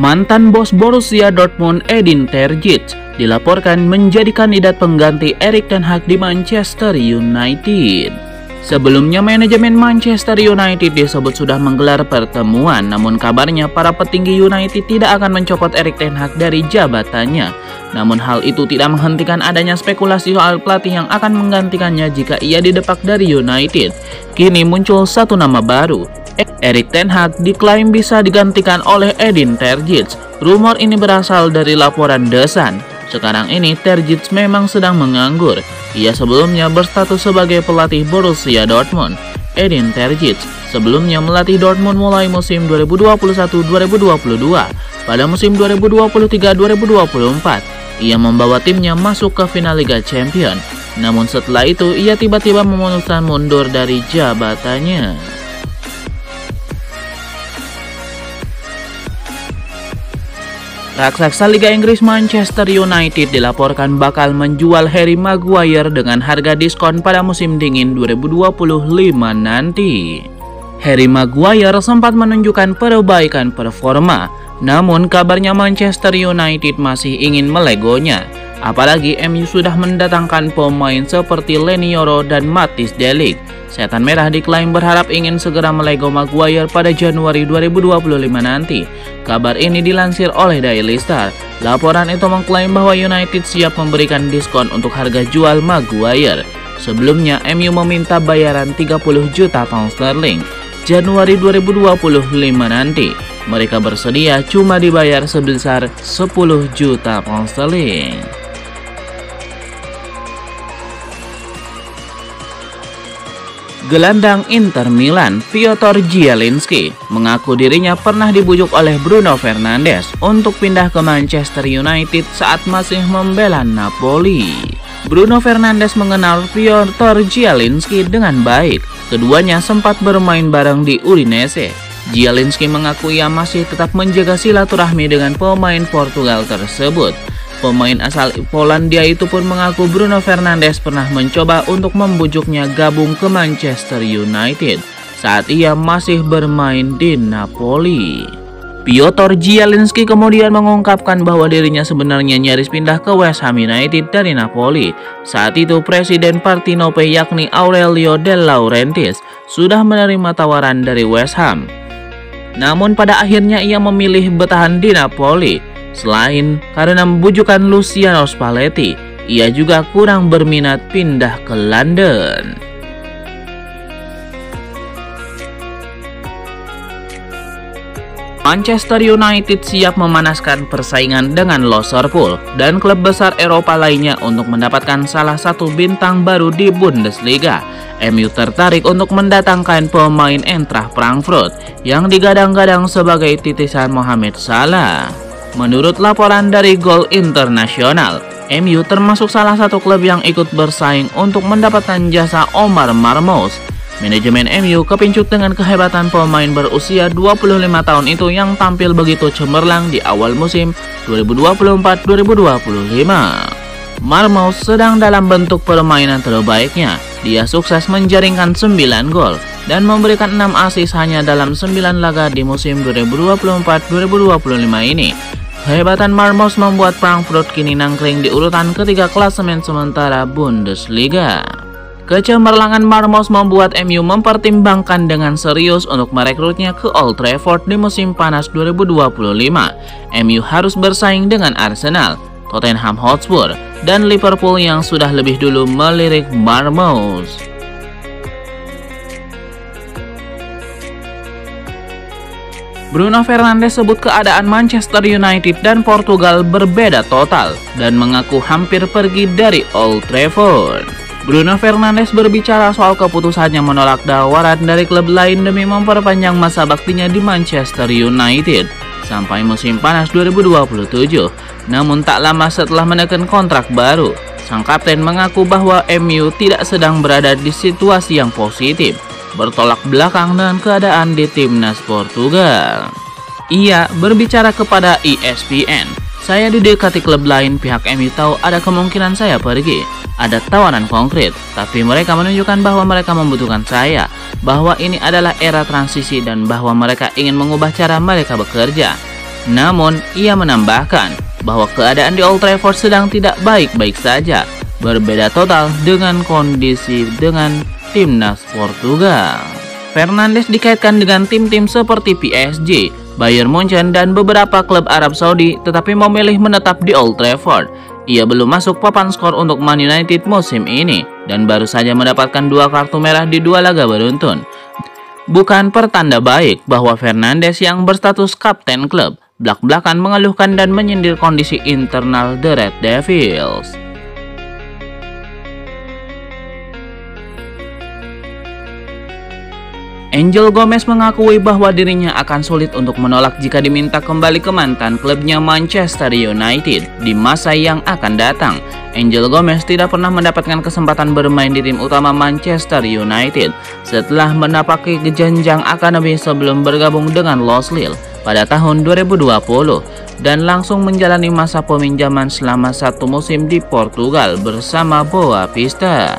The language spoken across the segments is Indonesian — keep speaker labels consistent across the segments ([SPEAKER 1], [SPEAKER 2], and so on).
[SPEAKER 1] Mantan bos Borussia Dortmund Edin Terzic dilaporkan menjadi kandidat pengganti Erik ten Hag di Manchester United. Sebelumnya manajemen Manchester United disebut sudah menggelar pertemuan, namun kabarnya para petinggi United tidak akan mencopot Erik ten Hag dari jabatannya. Namun hal itu tidak menghentikan adanya spekulasi soal pelatih yang akan menggantikannya jika ia didepak dari United. Kini muncul satu nama baru. Erik ten Hag diklaim bisa digantikan oleh Edin Terzic. Rumor ini berasal dari laporan The Sun. Sekarang ini Terzic memang sedang menganggur. Ia sebelumnya berstatus sebagai pelatih Borussia Dortmund. Edin Terzic sebelumnya melatih Dortmund mulai musim 2021-2022. Pada musim 2023-2024, ia membawa timnya masuk ke final Liga Champions. Namun setelah itu ia tiba-tiba memutuskan mundur dari jabatannya. Raksasa Liga Inggris Manchester United dilaporkan bakal menjual Harry Maguire dengan harga diskon pada musim dingin 2025 nanti. Harry Maguire sempat menunjukkan perbaikan performa, namun kabarnya Manchester United masih ingin melegonya. Apalagi MU sudah mendatangkan pemain seperti Leny Yoro dan Matthijs de Ligt. Setan Merah diklaim berharap ingin segera melego Maguire pada Januari 2025 nanti. Kabar ini dilansir oleh Daily Star. Laporan itu mengklaim bahwa United siap memberikan diskon untuk harga jual Maguire. Sebelumnya MU meminta bayaran 30 juta pound sterling. Januari 2025 nanti mereka bersedia cuma dibayar sebesar 10 juta pound sterling. Gelandang Inter Milan, Piotr Zielinski, mengaku dirinya pernah dibujuk oleh Bruno Fernandes untuk pindah ke Manchester United saat masih membela Napoli. Bruno Fernandes mengenal Piotr Zielinski dengan baik. Keduanya sempat bermain bareng di Udinese. Zielinski mengaku ia masih tetap menjaga silaturahmi dengan pemain Portugal tersebut. Pemain asal Polandia itu pun mengaku Bruno Fernandes pernah mencoba untuk membujuknya gabung ke Manchester United saat ia masih bermain di Napoli. Piotr Zielinski kemudian mengungkapkan bahwa dirinya sebenarnya nyaris pindah ke West Ham United dari Napoli. Saat itu Presiden Partenope yakni Aurelio De Laurentiis sudah menerima tawaran dari West Ham. Namun pada akhirnya ia memilih bertahan di Napoli. Selain karena bujukan Luciano Spalletti, ia juga kurang berminat pindah ke London. Manchester United siap memanaskan persaingan dengan Liverpool dan klub besar Eropa lainnya untuk mendapatkan salah satu bintang baru di Bundesliga. MU tertarik untuk mendatangkan pemain Eintracht Frankfurt yang digadang-gadang sebagai titisan Mohamed Salah. Menurut laporan dari Goal International, MU termasuk salah satu klub yang ikut bersaing untuk mendapatkan jasa Omar Marmoush. Manajemen MU kepincut dengan kehebatan pemain berusia 25 tahun itu yang tampil begitu cemerlang di awal musim 2024-2025. Marmoush sedang dalam bentuk permainan terbaiknya. Dia sukses menjaringkan 9 gol dan memberikan 6 assist hanya dalam 9 laga di musim 2024-2025 ini. Kehebatan Marmoush membuat Frankfurt kini nangkring di urutan ketiga klasemen sementara Bundesliga. Kecemerlangan Marmoush membuat MU mempertimbangkan dengan serius untuk merekrutnya ke Old Trafford di musim panas 2025. MU harus bersaing dengan Arsenal, Tottenham Hotspur, dan Liverpool yang sudah lebih dulu melirik Marmoush. Bruno Fernandes sebut keadaan Manchester United dan Portugal berbeda total dan mengaku hampir pergi dari Old Trafford. Bruno Fernandes berbicara soal keputusannya menolak tawaran dari klub lain demi memperpanjang masa baktinya di Manchester United sampai musim panas 2027. Namun tak lama setelah menekan kontrak baru, sang kapten mengaku bahwa MU tidak sedang berada di situasi yang positif, bertolak belakang dengan keadaan di timnas Portugal. Ia berbicara kepada ESPN, "Saya didekati klub lain, pihak MU tahu ada kemungkinan saya pergi. Ada tawaran konkret, tapi mereka menunjukkan bahwa mereka membutuhkan saya, bahwa ini adalah era transisi dan bahwa mereka ingin mengubah cara mereka bekerja. Namun, ia menambahkan bahwa keadaan di Old Trafford sedang tidak baik-baik saja, berbeda total dengan kondisi dengan timnas Portugal. Fernandes dikaitkan dengan tim-tim seperti PSG, Bayern Munchen, dan beberapa klub Arab Saudi, tetapi memilih menetap di Old Trafford. Ia belum masuk papan skor untuk Man United musim ini, dan baru saja mendapatkan 2 kartu merah di 2 laga beruntun. Bukan pertanda baik bahwa Fernandes yang berstatus kapten klub, blak-blakan mengeluhkan dan menyindir kondisi internal The Red Devils. Angel Gomez mengakui bahwa dirinya akan sulit untuk menolak jika diminta kembali ke mantan klubnya Manchester United di masa yang akan datang. Angel Gomez tidak pernah mendapatkan kesempatan bermain di tim utama Manchester United setelah menapaki jenjang akademi sebelum bergabung dengan Los Lille pada tahun 2020 dan langsung menjalani masa peminjaman selama 1 musim di Portugal bersama Boa Vista.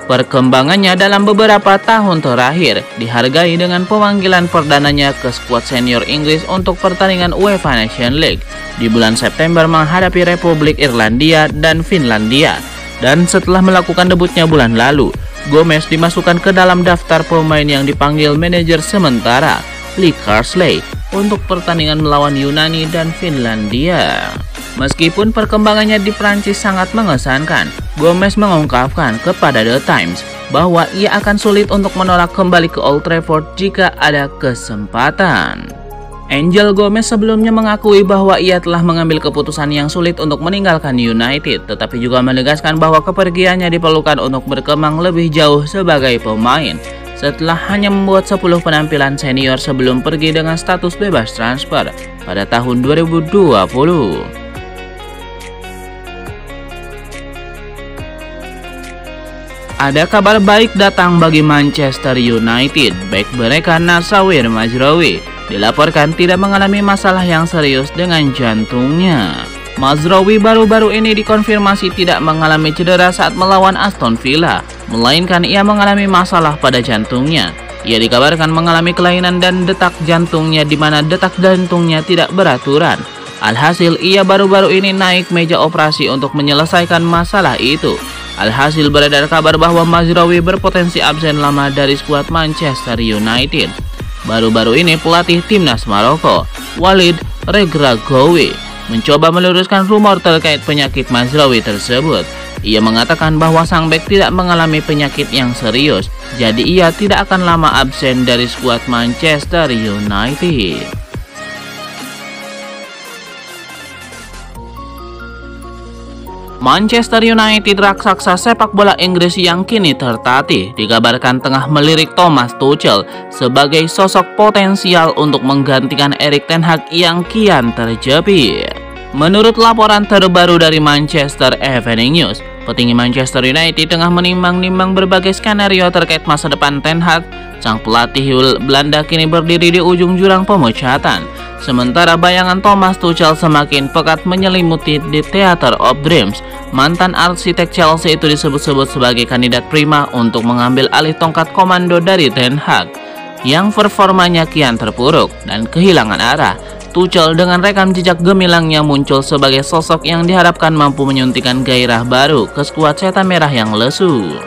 [SPEAKER 1] Perkembangannya dalam beberapa tahun terakhir dihargai dengan pemanggilan perdananya ke skuad senior Inggris untuk pertandingan UEFA Nations League di bulan September menghadapi Republik Irlandia dan Finlandia. Dan setelah melakukan debutnya bulan lalu, Gomez dimasukkan ke dalam daftar pemain yang dipanggil manajer sementara Lee Carsley untuk pertandingan melawan Yunani dan Finlandia. Meskipun perkembangannya di Prancis sangat mengesankan, Gomez mengungkapkan kepada The Times bahwa ia akan sulit untuk menolak kembali ke Old Trafford jika ada kesempatan. Angel Gomez sebelumnya mengakui bahwa ia telah mengambil keputusan yang sulit untuk meninggalkan United, tetapi juga menegaskan bahwa kepergiannya diperlukan untuk berkembang lebih jauh sebagai pemain setelah hanya membuat 10 penampilan senior sebelum pergi dengan status bebas transfer pada tahun 2020. Ada kabar baik datang bagi Manchester United. Bek mereka Nassawir Mazraoui dilaporkan tidak mengalami masalah yang serius dengan jantungnya. Mazraoui baru-baru ini dikonfirmasi tidak mengalami cedera saat melawan Aston Villa, melainkan ia mengalami masalah pada jantungnya. Ia dikabarkan mengalami kelainan dan detak jantungnya di mana detak jantungnya tidak beraturan. Alhasil ia baru-baru ini naik meja operasi untuk menyelesaikan masalah itu. Alhasil beredar kabar bahwa Mazraoui berpotensi absen lama dari skuad Manchester United. Baru-baru ini pelatih timnas Maroko, Walid Regragui, mencoba meluruskan rumor terkait penyakit Mazraoui tersebut. Ia mengatakan bahwa sang bek tidak mengalami penyakit yang serius, jadi ia tidak akan lama absen dari skuad Manchester United. Manchester United, raksasa sepak bola Inggris yang kini tertatih, dikabarkan tengah melirik Thomas Tuchel sebagai sosok potensial untuk menggantikan Erik ten Hag yang kian terjepit. Menurut laporan terbaru dari Manchester Evening News, petinggi Manchester United tengah menimbang-nimbang berbagai skenario terkait masa depan ten Hag. Sang pelatih Belanda kini berdiri di ujung jurang pemecatan. Sementara bayangan Thomas Tuchel semakin pekat menyelimuti di Theatre of Dreams. Mantan arsitek Chelsea itu disebut-sebut sebagai kandidat prima untuk mengambil alih tongkat komando dari Ten Hag yang performanya kian terpuruk dan kehilangan arah. Tuchel dengan rekam jejak gemilangnya muncul sebagai sosok yang diharapkan mampu menyuntikkan gairah baru ke skuad setan merah yang lesu.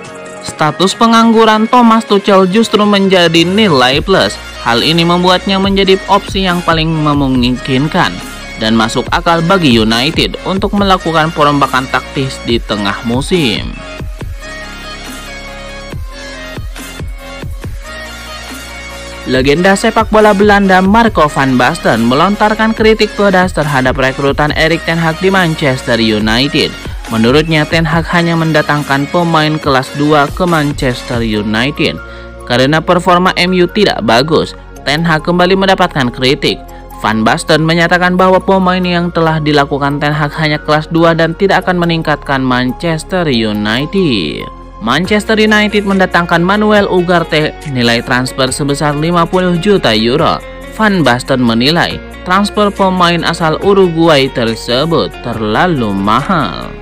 [SPEAKER 1] Status pengangguran Thomas Tuchel justru menjadi nilai plus. Hal ini membuatnya menjadi opsi yang paling memungkinkan dan masuk akal bagi United untuk melakukan perombakan taktis di tengah musim. Legenda sepak bola Belanda Marco van Basten melontarkan kritik pedas terhadap rekrutan Erik ten Hag di Manchester United. Menurutnya, Ten Hag hanya mendatangkan pemain kelas 2 ke Manchester United karena performa MU tidak bagus. Ten Hag kembali mendapatkan kritik. Van Basten menyatakan bahwa pemain yang telah dilakukan Ten Hag hanya kelas 2 dan tidak akan meningkatkan Manchester United. Manchester United mendatangkan Manuel Ugarte, nilai transfer sebesar 50 juta euro. Van Basten menilai transfer pemain asal Uruguay tersebut terlalu mahal.